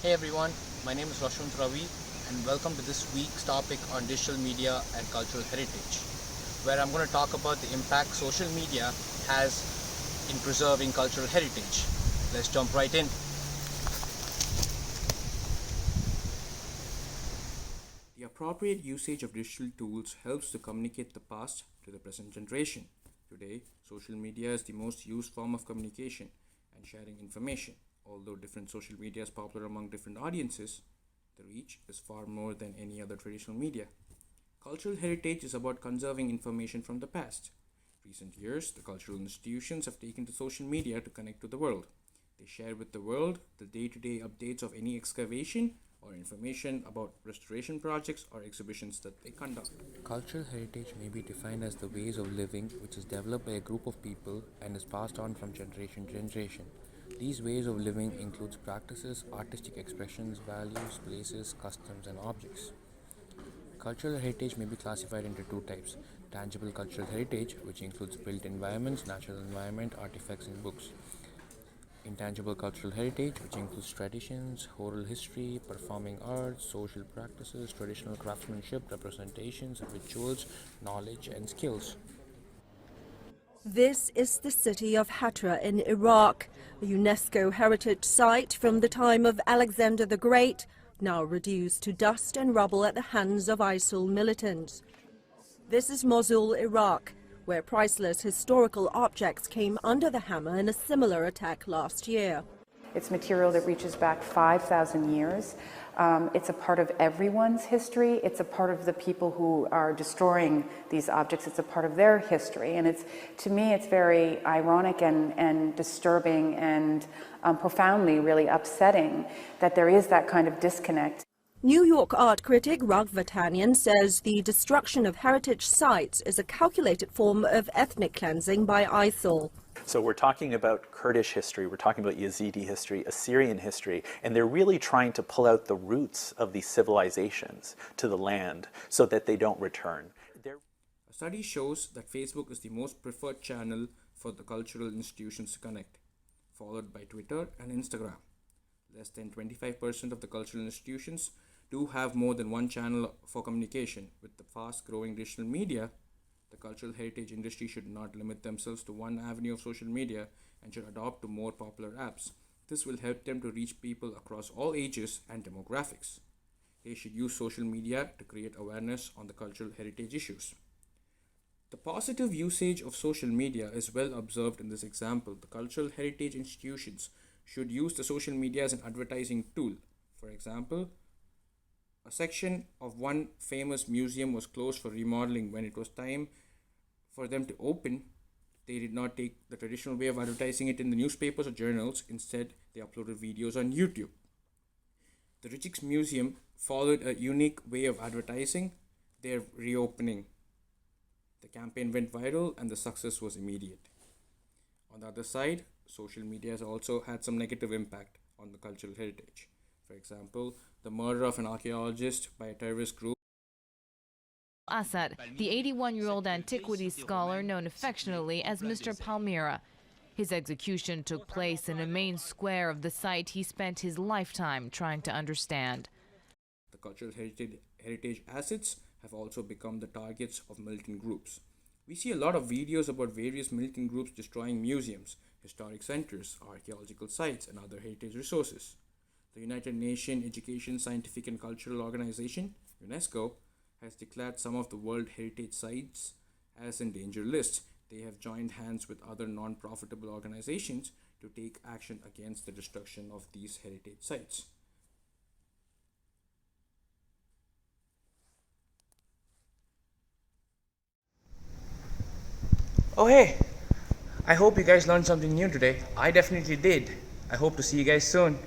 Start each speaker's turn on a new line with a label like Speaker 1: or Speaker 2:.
Speaker 1: Hey everyone, my name is Rashwant Ravi and welcome to this week's topic on digital media and cultural heritage, where I'm going to talk about the impact social media has in preserving cultural heritage. Let's jump right in. The appropriate usage of digital tools helps to communicate the past to the present generation. Today, social media is the most used form of communication and sharing information. Although different social media is popular among different audiences, the reach is far more than any other traditional media. Cultural heritage is about conserving information from the past. Recent years, the cultural institutions have taken to social media to connect to the world. They share with the world the day to day updates of any excavation or information about restoration projects or exhibitions that they conduct. Cultural heritage may be defined as the ways of living which is developed by a group of people and is passed on from generation to generation. These ways of living includes practices, artistic expressions, values, places, customs, and objects. Cultural heritage may be classified into two types: tangible cultural heritage, which includes built environments, natural environment, artifacts, and books; intangible cultural heritage, which includes traditions, oral history, performing arts, social practices, traditional craftsmanship, representations, rituals, knowledge, and skills.
Speaker 2: This is the city of Hatra in Iraq, a UNESCO heritage site from the time of Alexander the Great, now reduced to dust and rubble at the hands of ISIL militants. This is Mosul, Iraq, where priceless historical objects came under the hammer in a similar attack last year.
Speaker 3: It's material that reaches back 5,000 years. It's a part of everyone's history. It's a part of the people who are destroying these objects. It's a part of their history. And to me, it's very ironic and disturbing and profoundly really upsetting that there is that kind of disconnect.
Speaker 2: New York art critic Raghav Vatanian says the destruction of heritage sites is a calculated form of ethnic cleansing by ISIL.
Speaker 4: So we're talking about Kurdish history, we're talking about Yazidi history, Assyrian history, and they're really trying to pull out the roots of these civilizations to the land so that they don't return.
Speaker 1: A study shows that Facebook is the most preferred channel for the cultural institutions to connect, followed by Twitter and Instagram. Less than 25% of the cultural institutions do have more than one channel for communication. With the fast-growing digital media, the cultural heritage industry should not limit themselves to one avenue of social media and should adopt to more popular apps. This will help them to reach people across all ages and demographics. They should use social media to create awareness on the cultural heritage issues. The positive usage of social media is well observed in this example. The cultural heritage institutions should use the social media as an advertising tool. For example, a section of one famous museum was closed for remodeling. When it was time for them to open, they did not take the traditional way of advertising it in the newspapers or journals. Instead, they uploaded videos on YouTube. The Rijksmuseum Museum followed a unique way of advertising their reopening. The campaign went viral and the success was immediate. On the other side, social media has also had some negative impact on the cultural heritage. For example, the murder of an archaeologist by a terrorist group.
Speaker 5: Assad, the 81-year-old antiquities scholar known affectionately as Mr. Palmyra. His execution took place in a main square of the site he spent his lifetime trying to understand.
Speaker 1: The cultural heritage assets have also become the targets of militant groups. We see a lot of videos about various militant groups destroying museums, historic centers, archaeological sites, and other heritage resources. The United Nations Education, Scientific and Cultural Organization, UNESCO, has declared some of the World Heritage Sites as in danger list. They have joined hands with other non-profitable organizations to take action against the destruction of these heritage sites. Oh hey, I hope you guys learned something new today. I definitely did. I hope to see you guys soon.